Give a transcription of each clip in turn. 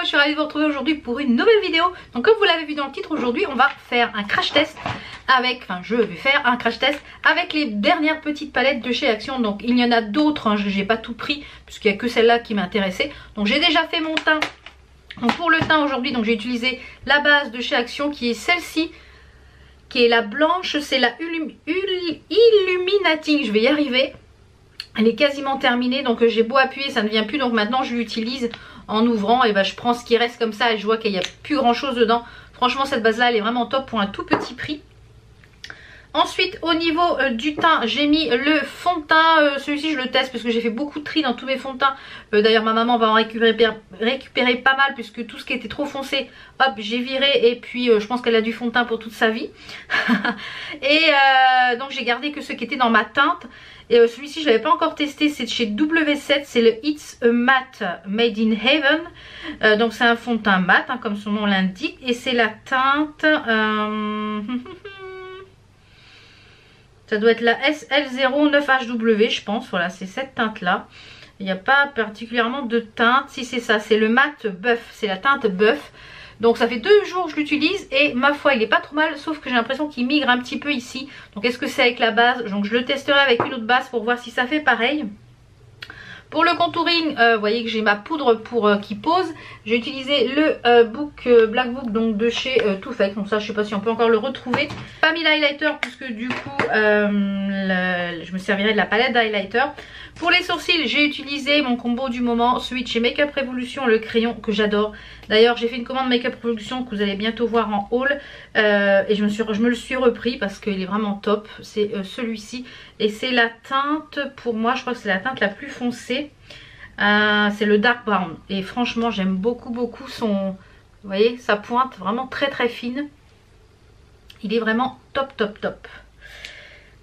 je suis ravie de vous retrouver aujourd'hui pour une nouvelle vidéo. Donc comme vous l'avez vu dans le titre, aujourd'hui on va faire un crash test avec, enfin je vais faire un crash test avec les dernières petites palettes de chez Action. Donc il y en a d'autres, hein, j'ai pas tout pris puisqu'il n'y a que celle-là qui m'intéressait. Donc j'ai déjà fait mon teint. Donc pour le teint aujourd'hui, donc j'ai utilisé la base de chez Action qui est celle-ci, qui est la blanche, c'est la Illuminating, je vais y arriver. Elle est quasiment terminée, donc j'ai beau appuyer, ça ne vient plus. Donc maintenant je l'utilise en ouvrant et ben je prends ce qui reste comme ça et je vois qu'il n'y a plus grand chose dedans. Franchement cette base là elle est vraiment top pour un tout petit prix. Ensuite au niveau du teint, j'ai mis le fond de teint, celui-ci je le teste parce que j'ai fait beaucoup de tri dans tous mes fonds de teint. D'ailleurs ma maman va en récupérer pas mal puisque tout ce qui était trop foncé, hop j'ai viré et puis je pense qu'elle a du fond de teint pour toute sa vie. Et donc j'ai gardé que ce qui était dans ma teinte. Et celui-ci je ne l'avais pas encore testé, c'est de chez W7, c'est le It's a Matte Made in Heaven. Donc c'est un fond de teint mat, hein, comme son nom l'indique. Et c'est la teinte... ça doit être la SL09HW je pense, voilà c'est cette teinte là. Il n'y a pas particulièrement de teinte, si c'est ça, c'est le mat bœuf, c'est la teinte bœuf. Donc ça fait 2 jours que je l'utilise et ma foi il est pas trop mal, sauf que j'ai l'impression qu'il migre un petit peu ici. Donc est-ce que c'est avec la base? Donc je le testerai avec une autre base pour voir si ça fait pareil. Pour le contouring, vous voyez que j'ai ma poudre pour qui pose. J'ai utilisé le Black Book donc de chez Too Faced. Donc ça je sais pas si on peut encore le retrouver. Pas mis l'highlighter puisque du coup je me servirai de la palette d'highlighter. Pour les sourcils j'ai utilisé mon combo du moment, celui de chez Make Up Revolution, le crayon que j'adore. D'ailleurs j'ai fait une commande Make Up Revolution que vous allez bientôt voir en haul. Et je me le suis repris parce qu'il est vraiment top. C'est celui-ci. Et c'est la teinte, pour moi je crois que c'est la teinte la plus foncée. C'est le Dark Brown. Et franchement j'aime beaucoup son... Vous voyez sa pointe vraiment très fine. Il est vraiment top.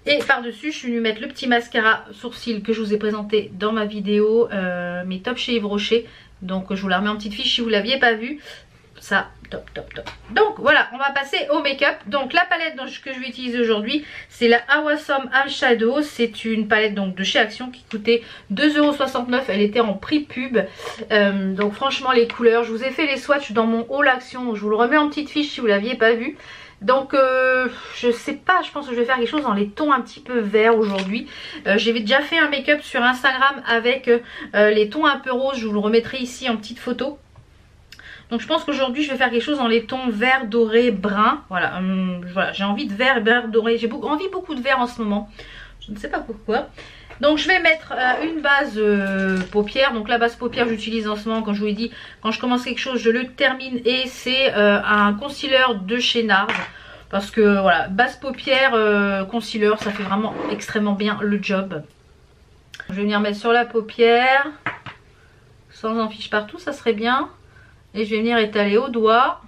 Et par dessus je suis venue mettre le petit mascara sourcil que je vous ai présenté dans ma vidéo. Mes tops chez Yves Rocher. Donc je vous la remets en petite fiche si vous ne l'aviez pas vu. Ça top. Donc voilà, on va passer au make-up. Donc la palette que je vais utiliser aujourd'hui, c'est la Awesome Eyeshadow. C'est une palette donc de chez Action qui coûtait 2,69 €. Elle était en prix pub. Donc franchement les couleurs, je vous ai fait les swatchs dans mon haul Action. Donc je vous le remets en petite fiche si vous ne l'aviez pas vu. Donc je sais pas, je pense que je vais faire quelque chose dans les tons un petit peu verts aujourd'hui. J'avais déjà fait un make-up sur Instagram avec les tons un peu roses. Je vous le remettrai ici en petite photo. Donc je pense qu'aujourd'hui je vais faire quelque chose dans les tons vert, doré, brun. Voilà, voilà j'ai envie de vert doré. J'ai envie beaucoup de vert en ce moment. Je ne sais pas pourquoi. Donc je vais mettre une base paupière. Donc la base paupière j'utilise en ce moment, quand je vous ai dit, quand je commence quelque chose je le termine. Et c'est un concealer de chez NARS. Parce que voilà, base paupière, concealer, ça fait vraiment extrêmement bien le job. Je vais venir mettre sur la paupière. Sans en fiche partout, ça serait bien. Et je vais venir étaler au doigt.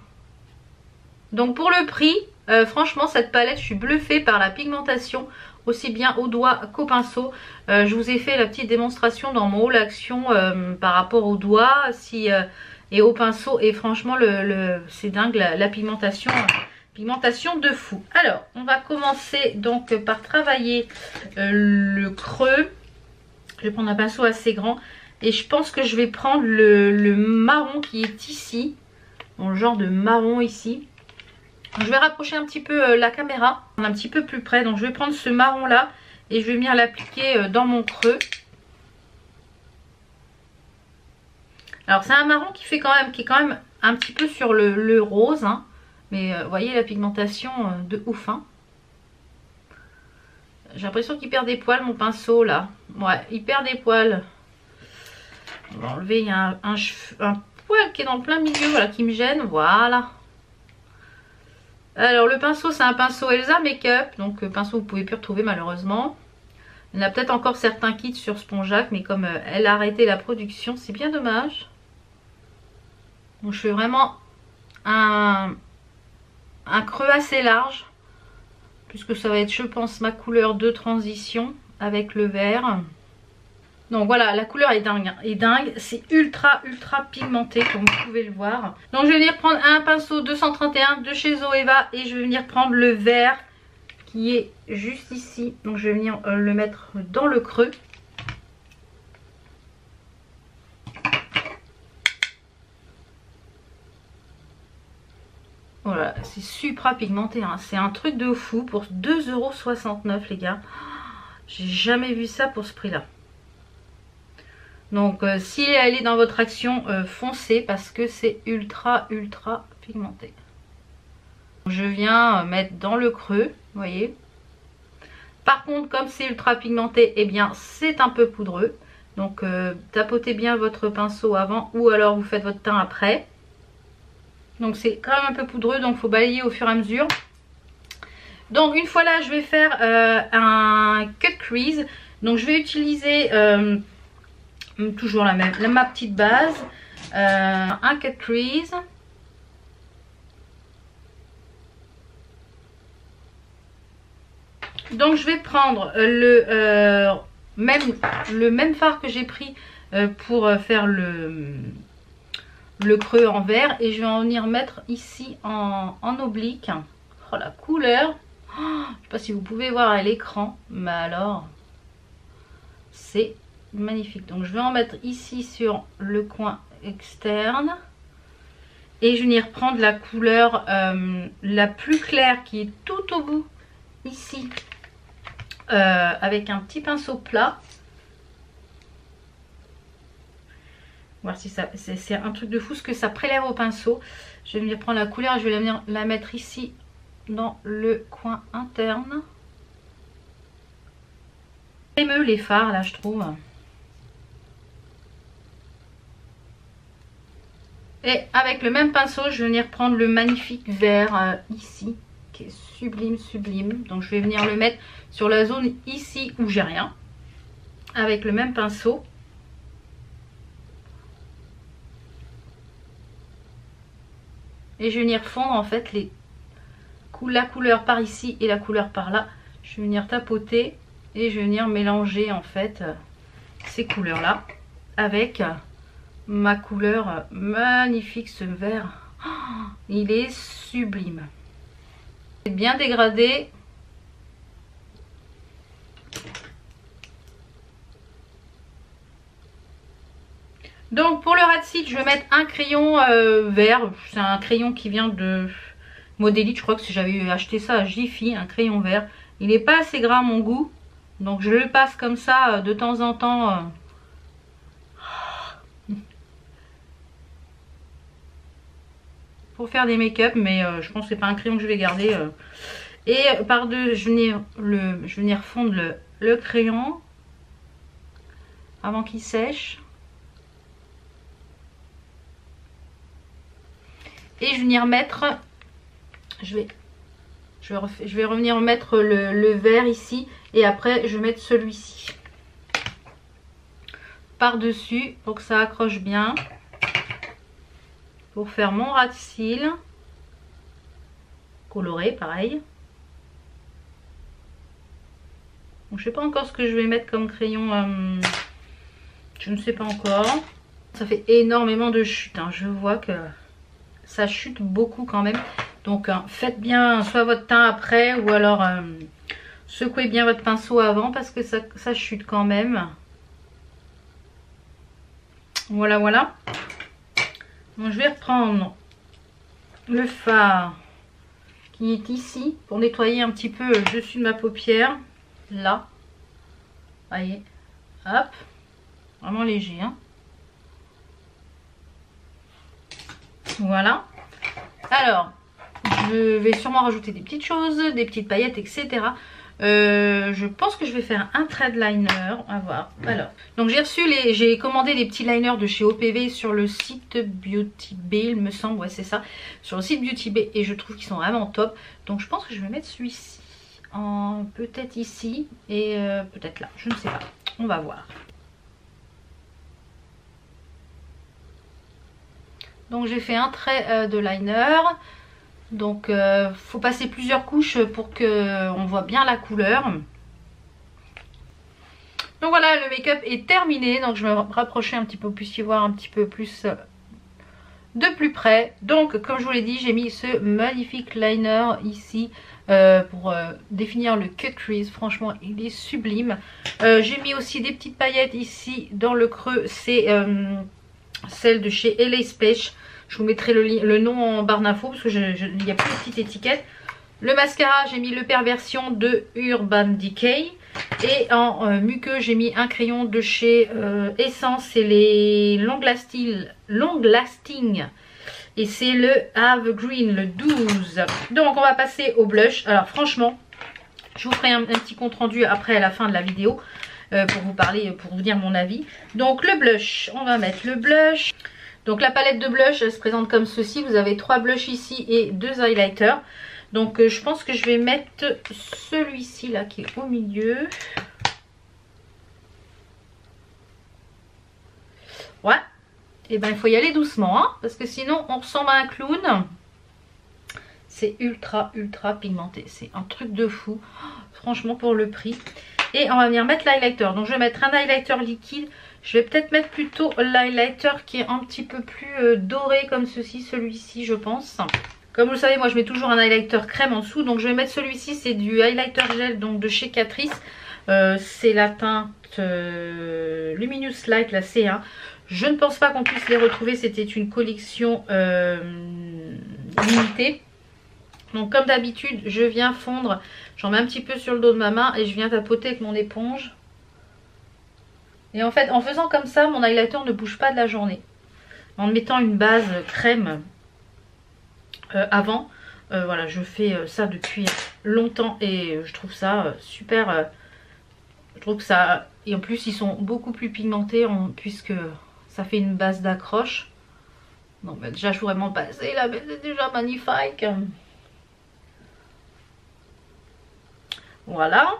Donc pour le prix, franchement cette palette je suis bluffée par la pigmentation. Aussi bien au doigt qu'au pinceau. Je vous ai fait la petite démonstration dans mon haul Action par rapport au doigt et au pinceau. Et franchement c'est dingue la pigmentation. Pigmentation de fou. Alors on va commencer donc par travailler le creux. Je vais prendre un pinceau assez grand. Et je pense que je vais prendre le marron qui est ici. Bon, le genre de marron ici. Donc, je vais rapprocher un petit peu la caméra. Un petit peu plus près. Donc je vais prendre ce marron là. Et je vais venir l'appliquer dans mon creux. Alors c'est un marron qui est quand même un petit peu sur le rose. Hein. Mais vous voyez la pigmentation de ouf. Hein. J'ai l'impression qu'il perd des poils mon pinceau là. Ouais, il perd des poils. On va enlever, il y a un poil qui est dans le plein milieu, voilà, qui me gêne, voilà. Alors le pinceau c'est un pinceau Elsa Makeup, donc pinceau vous pouvez plus retrouver malheureusement. Il y en a peut-être encore certains kits sur Spongeac, mais comme elle a arrêté la production, c'est bien dommage. Donc je fais vraiment un creux assez large, puisque ça va être je pense ma couleur de transition avec le vert. Donc voilà, la couleur est dingue, c'est ultra pigmenté comme vous pouvez le voir. Donc je vais venir prendre un pinceau 231 de chez Zoeva et je vais venir prendre le vert qui est juste ici. Donc je vais venir le mettre dans le creux. c'est supra pigmenté, hein. C'est un truc de fou pour 2,69 € les gars. J'ai jamais vu ça pour ce prix là. Donc si elle est dans votre action, foncez parce que c'est ultra pigmenté. Je viens mettre dans le creux, vous voyez. Par contre, comme c'est ultra pigmenté, eh bien c'est un peu poudreux. Donc tapotez bien votre pinceau avant ou alors vous faites votre teint après. Donc c'est quand même un peu poudreux, donc il faut balayer au fur et à mesure. Donc une fois là, je vais faire un cut crease. Donc je vais utiliser toujours la même, ma petite base, un cut crease. Donc je vais prendre le même fard que j'ai pris pour faire le creux en vert et je vais en venir mettre ici en oblique. Oh la couleur, oh, je sais pas si vous pouvez voir à l'écran, mais alors c'est magnifique. Donc je vais en mettre ici sur le coin externe et je vais venir prendre la couleur la plus claire qui est tout au bout ici avec un petit pinceau plat. Voir si ça, c'est un truc de fou ce que ça prélève au pinceau. Je vais venir prendre la couleur, je vais venir la mettre ici dans le coin interne. Émeux les fards là, je trouve. Et avec le même pinceau, je vais venir prendre le magnifique vert ici, qui est sublime. Donc je vais venir le mettre sur la zone ici où j'ai rien. Avec le même pinceau. Et je vais venir fondre en fait la couleur par ici et la couleur par là. Je vais venir tapoter et je vais venir mélanger en fait ces couleurs là avec ma couleur magnifique, ce vert. Oh, il est sublime. C'est bien dégradé. Donc pour le ras de cils, je vais mettre un crayon vert. C'est un crayon qui vient de Modélite. Je crois que si j'avais acheté ça à Jiffy, un crayon vert. Il n'est pas assez gras à mon goût. Donc je le passe comme ça de temps en temps. Pour faire des make-up. Mais je pense que c'est pas un crayon que je vais garder. Et par-dessus, je vais venir fondre le crayon avant qu'il sèche. Et je vais venir mettre, je vais revenir mettre le vert ici. Et après je vais mettre celui-ci par-dessus pour que ça accroche bien. Pour faire mon ras de cils. Coloré pareil. Donc, je sais pas encore ce que je vais mettre comme crayon. Je ne sais pas encore. Ça fait énormément de chute. Hein. Je vois que ça chute beaucoup quand même. Donc faites bien soit votre teint après ou alors secouez bien votre pinceau avant parce que ça chute quand même. Voilà. Donc je vais reprendre le fard qui est ici pour nettoyer un petit peu le dessus de ma paupière. Là. Voyez. Hop. Vraiment léger. Hein. Voilà. Alors, je vais sûrement rajouter des petites choses, des petites paillettes, etc. Je pense que je vais faire un thread liner. À voir. Alors, donc j'ai commandé les petits liners de chez OPV sur le site Beauty Bay, il me semble. Ouais, c'est ça. Sur le site Beauty Bay et je trouve qu'ils sont vraiment top. Donc, je pense que je vais mettre celui-ci. Peut-être ici et peut-être là. Je ne sais pas. On va voir. Donc j'ai fait un trait de liner. Donc faut passer plusieurs couches pour que on voit bien la couleur. Donc voilà, le make-up est terminé. Donc je vais me rapprocher un petit peu, puissiez voir un petit peu plus de plus près. Donc comme je vous l'ai dit, j'ai mis ce magnifique liner ici pour définir le cut crease. Franchement il est sublime. J'ai mis aussi des petites paillettes ici dans le creux. C'est celle de chez LA Space. Je vous mettrai le nom en barre d'infos parce que il n'y a plus de petite étiquette. Le mascara, j'ai mis le Perversion de Urban Decay. Et en muqueux, j'ai mis un crayon de chez Essence. C'est les Long Lasting. Et c'est le Have Green, le 12. Donc on va passer au blush. Alors franchement, je vous ferai un petit compte rendu après à la fin de la vidéo. Pour vous parler, pour vous dire mon avis. Donc le blush, on va mettre le blush. Donc la palette de blush, elle se présente comme ceci. Vous avez 3 blushs ici et 2 highlighters. Donc je pense que je vais mettre celui-ci là qui est au milieu. Ouais. Et ben il faut y aller doucement, hein, parce que sinon on ressemble à un clown. C'est ultra pigmenté. C'est un truc de fou. Franchement pour le prix. Et on va venir mettre l'highlighter. Donc je vais mettre un highlighter liquide. Je vais peut-être mettre plutôt l'highlighter qui est un petit peu plus doré comme ceci. Celui-ci je pense. Comme vous le savez, moi je mets toujours un highlighter crème en dessous. Donc je vais mettre celui-ci. C'est du highlighter gel donc de chez Catrice. C'est la teinte Luminous Light, la C1. Je ne pense pas qu'on puisse les retrouver. C'était une collection limitée. Donc comme d'habitude, je viens fondre, j'en mets un petit peu sur le dos de ma main et je viens tapoter avec mon éponge. Et en fait, en faisant comme ça, mon highlighter ne bouge pas de la journée. En mettant une base crème avant, voilà, je fais ça depuis longtemps et je trouve ça super. Je trouve que ça... Et en plus, ils sont beaucoup plus pigmentés puisque ça fait une base d'accroche. Donc bah, déjà, je pourrais m'en passer là, mais c'est déjà magnifique. Voilà.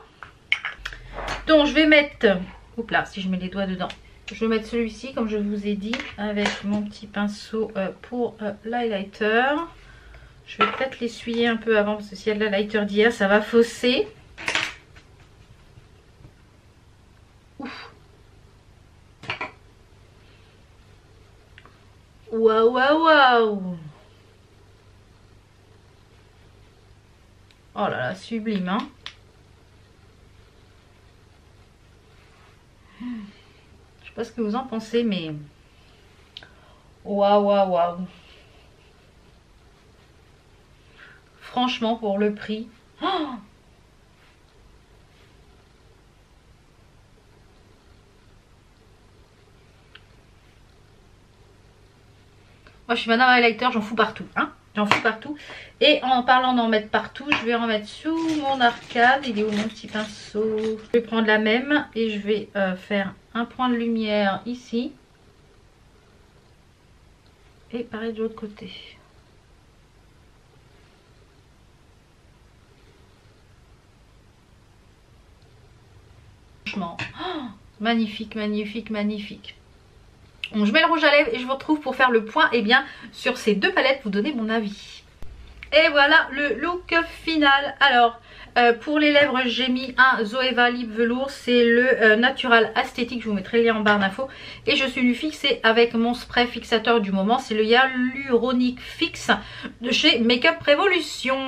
Donc je vais mettre, oups là, si je mets les doigts dedans, je vais mettre celui-ci comme je vous ai dit avec mon petit pinceau pour l'highlighter. Je vais peut-être l'essuyer un peu avant parce que s'il y a de l'highlighter d'hier ça va fausser. Ouf. Waouh waouh waouh. Oh là là, sublime hein. Je sais pas ce que vous en pensez, mais waouh waouh waouh. Franchement, pour le prix. Oh, moi, je suis madame highlighter, j'en fous partout, hein. J'en fous partout. Et en parlant d'en mettre partout, je vais en mettre sous mon arcade. Il est où mon petit pinceau? Je vais prendre la même et je vais faire un point de lumière ici. Et pareil de l'autre côté. Franchement, oh, magnifique, magnifique, magnifique. Donc je mets le rouge à lèvres et je vous retrouve pour faire le point bien sur ces deux palettes, vous donner mon avis. Et voilà le look final. Alors pour les lèvres j'ai mis un Zoeva Lip Velours, c'est le Natural Aesthetic, je vous mettrai le lien en barre d'infos. Et je suis venue fixer avec mon spray fixateur du moment, c'est le Hyaluronic Fix de chez Makeup Revolution.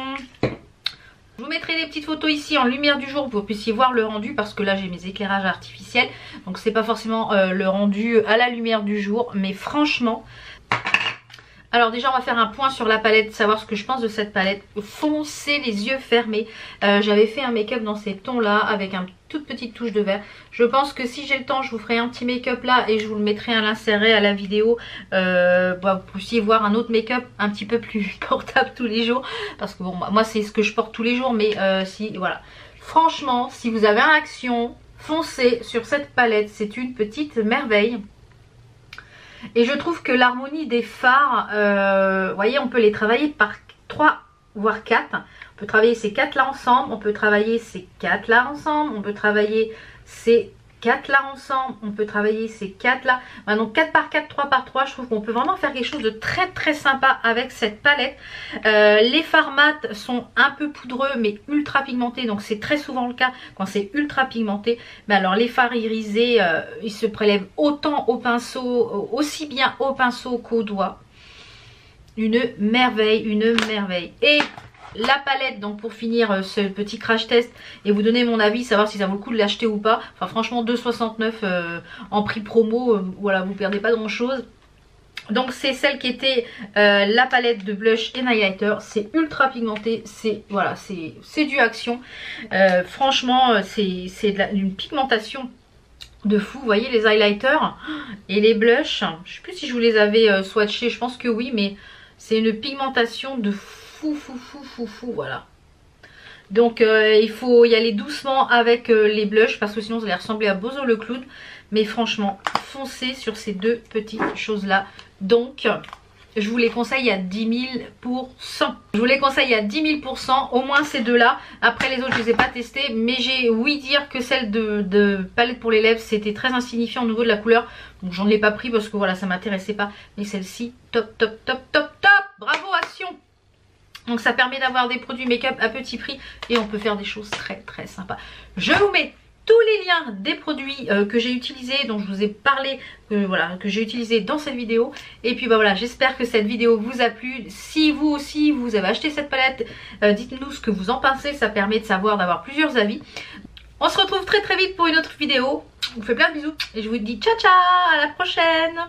Je vous mettrai des petites photos ici en lumière du jour pour que vous puissiez voir le rendu, parce que là j'ai mes éclairages artificiels, donc c'est pas forcément le rendu à la lumière du jour, mais franchement. Alors déjà on va faire un point sur la palette, savoir ce que je pense de cette palette. Foncée, les yeux fermés. J'avais fait un make-up dans ces tons là avec une toute petite touche de vert. Je pense que si j'ai le temps je vous ferai un petit make-up là et je vous le mettrai à l'insérer à la vidéo. Vous puissiez voir un autre make-up un petit peu plus portable tous les jours. Parce que bon moi c'est ce que je porte tous les jours, mais si voilà. Franchement si vous avez un action, foncez sur cette palette, c'est une petite merveille. Et je trouve que l'harmonie des fards, vous voyez, on peut les travailler par 3 voire 4. On peut travailler ces 4 là ensemble, on peut travailler ces 4 là ensemble, on peut travailler ces 4 là ensemble, on peut travailler ces 4 là. Donc 4 par 4, 3 par 3, je trouve qu'on peut vraiment faire quelque chose de très très sympa avec cette palette. Les fards mat sont un peu poudreux mais ultra pigmentés, donc c'est très souvent le cas quand c'est ultra pigmenté. Mais alors les fards irisés, ils se prélèvent autant au pinceau, aussi bien au pinceau qu'au doigt. Une merveille, une merveille. Et la palette, donc pour finir ce petit crash test et vous donner mon avis, savoir si ça vaut le coup de l'acheter ou pas. Enfin franchement 2,69 en prix promo, voilà, vous perdez pas grand chose. Donc c'est celle qui était la palette de blush et highlighter. C'est ultra pigmenté, c'est voilà, c'est du Action. Franchement c'est une pigmentation de fou. Vous voyez les highlighters et les blushs, je sais plus si je vous les avais swatchés, je pense que oui, mais c'est une pigmentation de fou, voilà. Donc il faut y aller doucement avec les blushs parce que sinon ça allait ressembler à Bozo le clown. Mais franchement, foncez sur ces deux petites choses là. Donc je vous les conseille à 10 000%. Je vous les conseille à 10 000%, au moins ces deux là. Après les autres je les ai pas testés, mais j'ai ouï dire que celle de palette pour les lèvres c'était très insignifiant au niveau de la couleur. Donc j'en ai pas pris parce que voilà, ça m'intéressait pas. Mais celle-ci, top, top, top, top, top. Bravo Action. Donc ça permet d'avoir des produits make-up à petit prix et on peut faire des choses très très sympas. Je vous mets tous les liens des produits que j'ai utilisés, dont je vous ai parlé, voilà, que j'ai utilisé dans cette vidéo. Et puis bah voilà, j'espère que cette vidéo vous a plu. Si vous aussi vous avez acheté cette palette, dites-nous ce que vous en pensez, ça permet de savoir, d'avoir plusieurs avis. On se retrouve très très vite pour une autre vidéo. Je vous fais plein de bisous et je vous dis ciao ciao, à la prochaine.